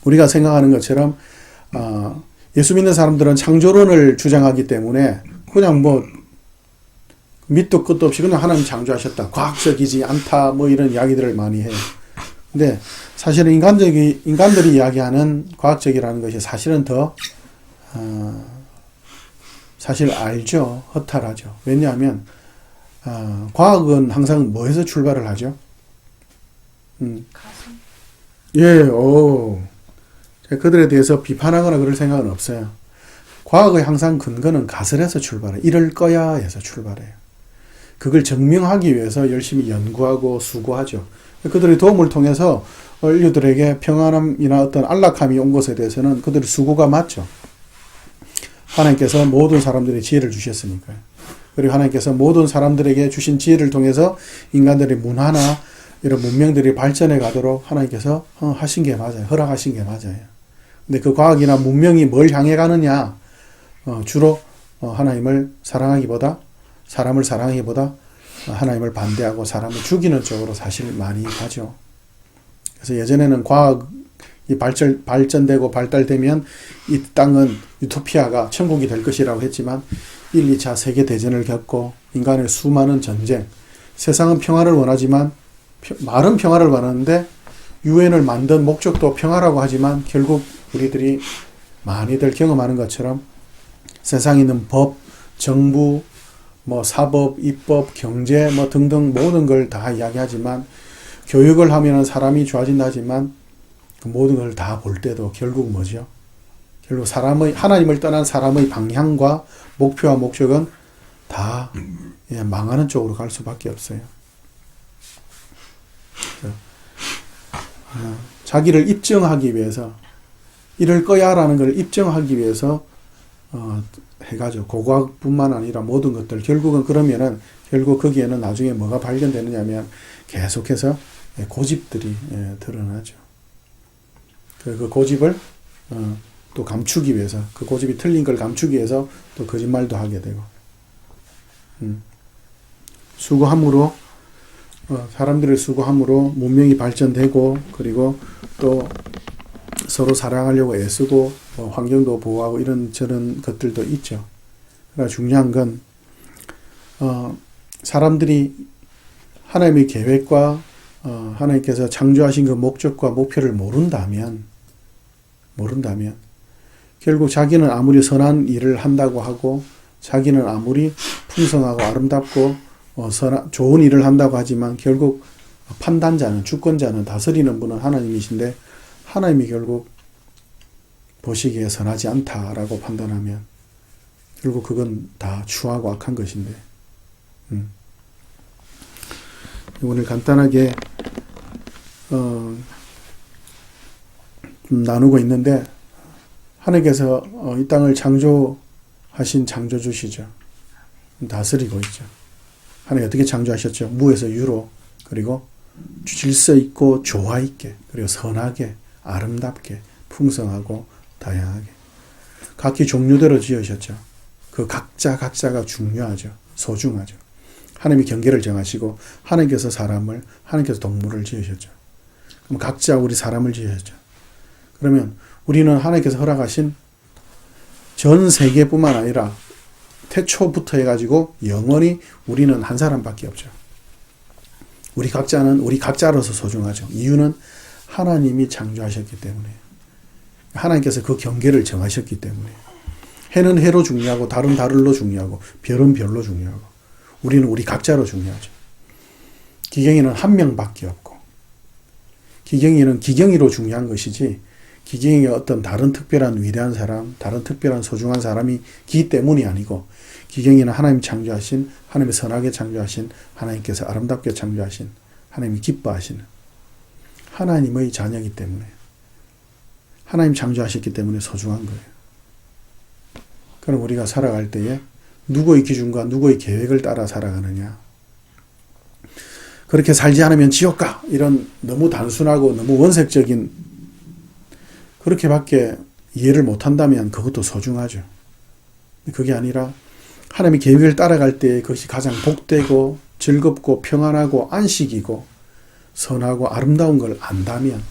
우리가 생각하는 것처럼 예수 믿는 사람들은 창조론을 주장하기 때문에 그냥 뭐 밑도 끝도 없이 그냥 하나님 창조하셨다. 과학적이지 않다. 뭐 이런 이야기들을 많이 해요. 근데 사실은 인간들이 이야기하는 과학적이라는 것이 사실은 더 사실 알죠. 허탈하죠. 왜냐하면 과학은 항상 뭐에서 출발을 하죠? 예, 그들에 대해서 비판하거나 그럴 생각은 없어요. 과학의 항상 근거는 가설에서 출발해요. 이럴 거야 해서 출발해요. 그걸 증명하기 위해서 열심히 연구하고 수고하죠. 그들의 도움을 통해서 인류들에게 평안함이나 어떤 안락함이 온 것에 대해서는 그들의 수고가 맞죠. 하나님께서 모든 사람들의 지혜를 주셨으니까요. 그리고 하나님께서 모든 사람들에게 주신 지혜를 통해서 인간들의 문화나 이런 문명들이 발전해 가도록 하나님께서 하신 게 맞아요. 허락하신 게 맞아요. 근데 그 과학이나 문명이 뭘 향해 가느냐? 주로 하나님을 사랑하기보다 사람을 사랑하기보다 하나님을 반대하고 사람을 죽이는 쪽으로 사실 많이 가죠. 그래서 예전에는 과학이 발전되고 발달되면 이 땅은 유토피아가 천국이 될 것이라고 했지만 1, 2차 세계대전을 겪고 인간의 수많은 전쟁, 세상은 평화를 원하지만 말은 평화를 원하는데 유엔을 만든 목적도 평화라고 하지만 결국 우리들이 많이들 경험하는 것처럼 세상에 있는 법, 정부, 뭐 사법, 입법, 경제 뭐 등등 모든 걸 다 이야기하지만 교육을 하면은 사람이 좋아진다 하지만 그 모든 걸 다 볼 때도 결국 뭐죠? 결국 하나님을 떠난 사람의 방향과 목표와 목적은 다 망하는 쪽으로 갈 수밖에 없어요. 자기를 입증하기 위해서 이럴 거야라는 걸 입증하기 위해서 해가죠. 고고학뿐만 아니라 모든 것들 결국은 그러면은 결국 거기에는 나중에 뭐가 발견되느냐면 계속해서 고집들이 드러나죠. 그 고집을 또 감추기 위해서 그 고집이 틀린 걸 감추기 위해서 또 거짓말도 하게 되고 수고함으로 사람들의 수고함으로 문명이 발전되고 그리고 또 서로 사랑하려고 애쓰고 환경도 보호하고 이런 저런 것들도 있죠. 그러나 중요한 건 사람들이 하나님의 계획과 하나님께서 창조하신 그 목적과 목표를 모른다면 결국 자기는 아무리 선한 일을 한다고 하고 자기는 아무리 풍성하고 아름답고 좋은 일을 한다고 하지만 결국 판단자는 주권자는 다스리는 분은 하나님이신데 하나님이 결국 보시기에 선하지 않다라고 판단하면 결국 그건 다 추하고 악한 것인데 오늘 간단하게 좀 나누고 있는데 하나님께서 이 땅을 창조하신 창조주시죠. 다스리고 있죠. 하나님 어떻게 창조하셨죠? 무에서 유로 그리고 질서 있고 조화 있게 그리고 선하게 아름답게 풍성하고 다양하게 각기 종류대로 지으셨죠. 그 각자가 중요하죠. 소중하죠. 하나님이 경계를 정하시고 하나님께서 사람을, 하나님께서 동물을 지으셨죠. 그럼 각자 우리 사람을 지으셨죠. 그러면 우리는 하나님께서 허락하신 전 세계뿐만 아니라 태초부터 해가지고 영원히 우리는 한 사람밖에 없죠. 우리 각자는 우리 각자로서 소중하죠. 이유는 하나님이 창조하셨기 때문에, 하나님께서 그 경계를 정하셨기 때문에. 해는 해로 중요하고 달은 달로 중요하고 별은 별로 중요하고 우리는 우리 각자로 중요하죠. 기경이는 한 명밖에 없고, 기경이는 기경이로 중요한 것이지 기경이가 어떤 다른 특별한 위대한 사람, 다른 특별한 소중한 사람이기 때문이 아니고, 기경이는 하나님 창조하신, 하나님의 선하게 창조하신, 하나님께서 아름답게 창조하신, 하나님이 기뻐하시는 하나님의 자녀이기 때문에, 하나님 창조하셨기 때문에 소중한 거예요. 그럼 우리가 살아갈 때에 누구의 기준과 누구의 계획을 따라 살아가느냐, 그렇게 살지 않으면 지옥 가, 이런 너무 단순하고 너무 원색적인, 그렇게밖에 이해를 못한다면 그것도 소중하죠. 그게 아니라 하나님의 계획을 따라갈 때 그것이 가장 복되고 즐겁고 평안하고 안식이고 선하고 아름다운 걸 안다면,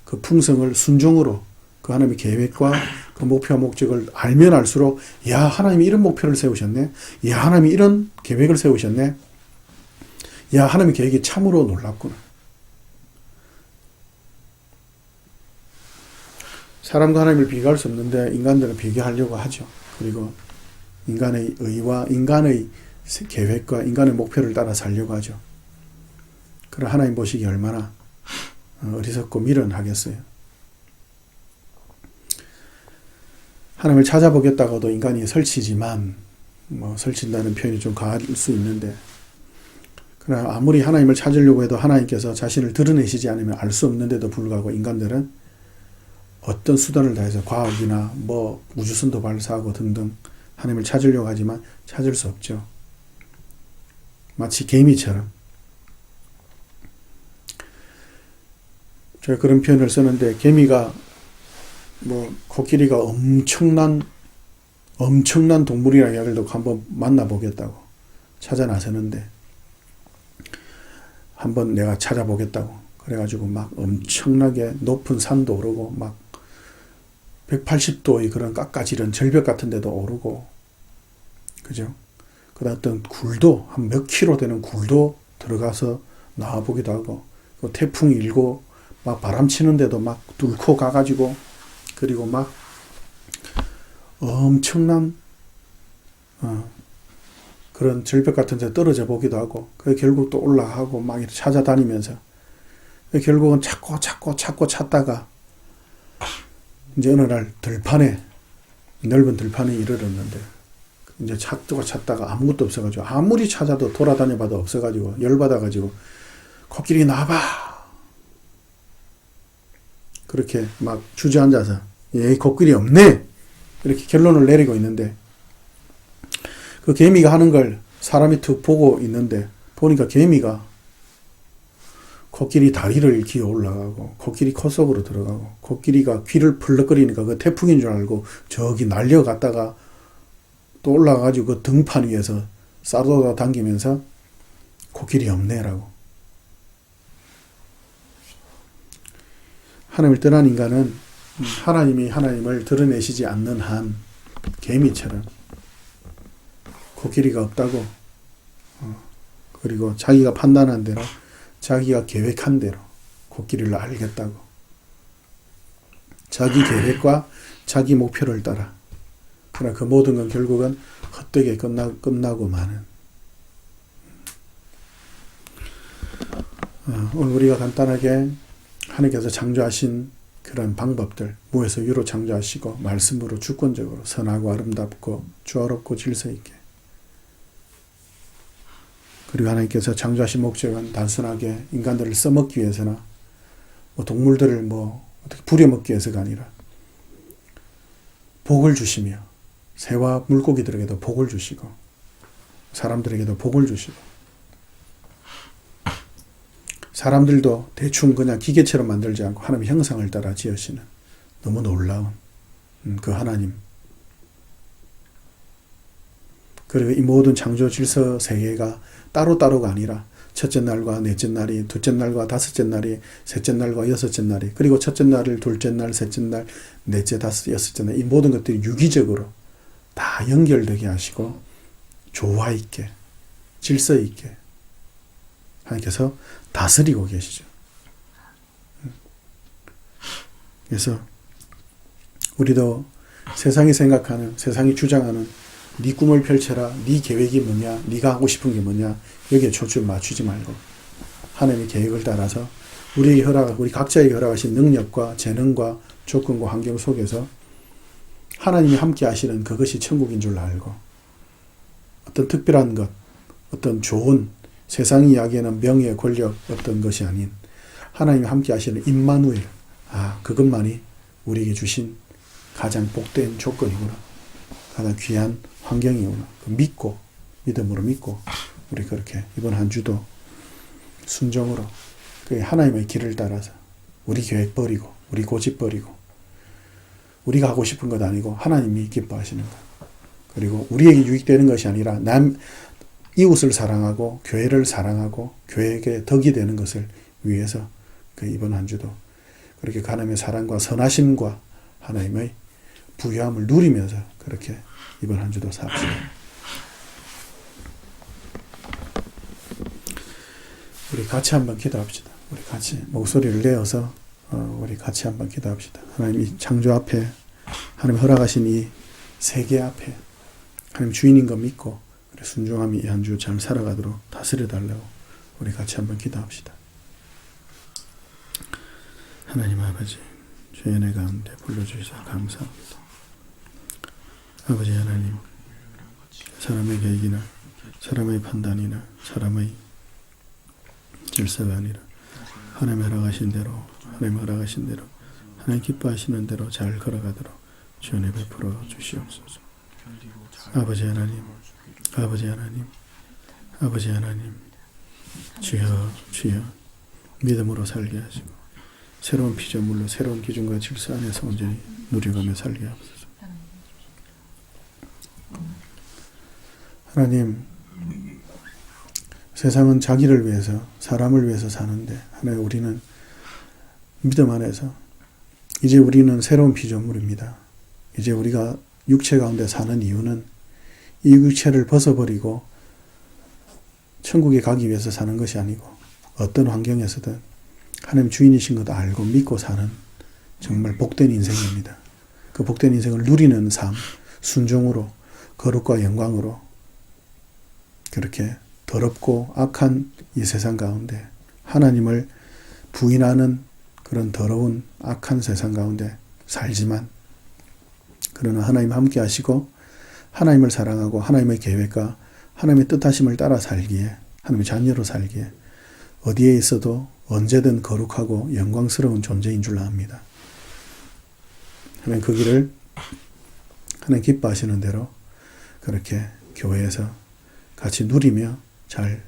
그 풍성을 순종으로 그 하나님의 계획과 그 목표와 목적을 알면 알수록, 야, 하나님이 이런 목표를 세우셨네, 야, 하나님이 이런 계획을 세우셨네, 야, 하나님의 계획이 참으로 놀랍구나. 사람과 하나님을 비교할 수 없는데 인간들은 비교하려고 하죠. 그리고 인간의 의와 인간의 계획과 인간의 목표를 따라 살려고 하죠. 그럼 하나님 보시기 얼마나 어리석고 미련하겠어요. 하나님을 찾아보겠다고도 인간이 설치지만, 설친다는 표현이 좀 과할 수 있는데, 그러나 아무리 하나님을 찾으려고 해도 하나님께서 자신을 드러내시지 않으면 알 수 없는데도 불구하고 인간들은 어떤 수단을 다해서 과학이나 우주선도 발사하고 등등 하나님을 찾으려고 하지만 찾을 수 없죠. 마치 개미처럼. 제가 그런 표현을 쓰는데, 개미가 코끼리가 엄청난 동물이라는 이야기를 듣고 한번 만나보겠다고 찾아 나서는데, 한번 내가 찾아보겠다고 그래가지고 막 엄청나게 높은 산도 오르고 막 180도의 그런 깎아지른 절벽 같은 데도 오르고, 그죠? 그다음 어떤 굴도, 한 몇 킬로 되는 굴도 들어가서 나와보기도 하고, 태풍이 일고 막 바람 치는데도 막 뚫고 가가지고, 그리고 막 엄청난 그런 절벽 같은 데 떨어져 보기도 하고, 그 결국 또 올라가고 막 이렇게 찾아다니면서, 결국은 찾고 찾다가 이제 어느 날 넓은 들판에 이르렀는데, 이제 찾다가 아무것도 없어가지고, 아무리 찾아도 돌아다녀봐도 없어가지고 열받아가지고, 코끼리 나와봐, 그렇게 막 주저앉아서, 코끼리 없네, 이렇게 결론을 내리고 있는데, 그 개미가 하는 걸 사람이 툭 보고 있는데, 보니까 개미가 코끼리 다리를 기어 올라가고, 코끼리 코 속으로 들어가고, 코끼리가 귀를 펄럭거리니까 그 태풍인 줄 알고 저기 날려갔다가 또 올라가가지고 그 등판 위에서 싸돌아 당기면서 코끼리 없네라고. 하나님을 떠난 인간은 하나님이 하나님을 드러내시지 않는 한 개미처럼 코끼리가 없다고, 그리고 자기가 판단한 대로, 자기가 계획한 대로 코끼리를 알겠다고, 자기 계획과 자기 목표를 따라. 그러나 그 모든 건 결국은 헛되게 끝나고 마는. 오늘 우리가 간단하게 하나님께서 창조하신 그런 방법들, 무에서 유로 창조하시고 말씀으로 주권적으로 선하고 아름답고 조화롭고 질서있게, 그리고 하나님께서 창조하신 목적은 단순하게 인간들을 써먹기 위해서나 동물들을 어떻게 부려먹기 위해서가 아니라 복을 주시며, 새와 물고기들에게도 복을 주시고 사람들에게도 복을 주시고, 사람들도 대충 그냥 기계처럼 만들지 않고 하나님의 형상을 따라 지으시는 너무 놀라운 그 하나님, 그리고 이 모든 창조 질서 세계가 따로따로가 아니라 첫째 날과 넷째 날이, 둘째 날과 다섯째 날이, 셋째 날과 여섯째 날이, 그리고 첫째 날, 둘째 날, 셋째 날, 넷째, 다섯, 여섯째 날, 이 모든 것들이 유기적으로 다 연결되게 하시고 조화 있게, 질서 있게 하나님께서 다스리고 계시죠. 그래서 우리도 세상이 생각하는, 세상이 주장하는 네 꿈을 펼쳐라, 네 계획이 뭐냐, 네가 하고 싶은 게 뭐냐, 여기에 초점 맞추지 말고 하나님의 계획을 따라서 우리에게 우리 각자에게 허락하신 능력과 재능과 조건과 환경 속에서 하나님이 함께 하시는 그것이 천국인 줄 알고, 어떤 특별한 것, 어떤 좋은 세상이 이야기하는 명예, 권력 어떤 것이 아닌 하나님이 함께 하시는 임마누엘, 그것만이 우리에게 주신 가장 복된 조건이구나, 가장 귀한 환경이구나, 믿고, 믿음으로 믿고 우리 그렇게 이번 한 주도 순종으로 그 하나님의 길을 따라서 우리 계획 버리고 우리 고집 버리고 우리가 하고 싶은 것 아니고 하나님이 기뻐하시는 것, 그리고 우리에게 유익되는 것이 아니라 이웃을 사랑하고 교회를 사랑하고 교회에게 덕이 되는 것을 위해서 그 이번 한 주도 그렇게 하나님의 사랑과 선하심과 하나님의 부유함을 누리면서 그렇게 이번 한 주도 삽시다. 우리 같이 한번 기도합시다. 우리 같이 목소리를 내어서 우리 같이 한번 기도합시다. 하나님 이 창조 앞에, 하나님 허락하신 이 세계 앞에 하나님 주인인 거 믿고 순종함이 이 한 주 잘 살아가도록 다스려 달라고 우리 같이 한번 기도합시다. 하나님 아버지, 주의 은혜 가운데 불러주셔서 감사합니다. 아버지 하나님, 사람의 계획이나 사람의 판단이나 사람의 질서가 아니라 하나님 허락하신 대로, 하나님 허락하신 대로, 하나님 기뻐하시는 대로 잘 걸어가도록 주의 은혜 베풀어 주시옵소서. 아버지 하나님, 아버지 하나님, 아버지 하나님, 주여, 주여, 믿음으로 살게 하시고 새로운 피조물로 새로운 기준과 질서 안에서 온전히 누려가며 살게 하옵소서. 하나님, 세상은 자기를 위해서, 사람을 위해서 사는데 하나님 우리는 믿음 안에서 이제 우리는 새로운 피조물입니다. 이제 우리가 육체 가운데 사는 이유는 이 육체를 벗어버리고 천국에 가기 위해서 사는 것이 아니고 어떤 환경에서든 하나님 주인이신 것도 알고 믿고 사는 정말 복된 인생입니다. 그 복된 인생을 누리는 삶, 순종으로 거룩과 영광으로 그렇게 더럽고 악한 이 세상 가운데 하나님을 부인하는 그런 더러운 악한 세상 가운데 살지만, 그러나 하나님 함께 하시고 하나님을 사랑하고 하나님의 계획과 하나님의 뜻하심을 따라 살기에, 하나님의 자녀로 살기에 어디에 있어도 언제든 거룩하고 영광스러운 존재인 줄 압니다. 하나님 그 길을 하나님 기뻐하시는 대로 그렇게 교회에서 같이 누리며 잘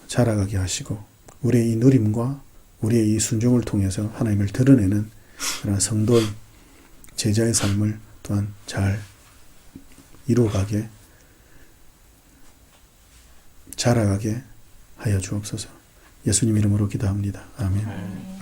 자라가게 하시고 우리의 이 누림과 우리의 이 순종을 통해서 하나님을 드러내는 그런 성도의 제자의 삶을 또한 잘 이루어가게, 자라가게 하여 주옵소서. 예수님 이름으로 기도합니다. 아멘.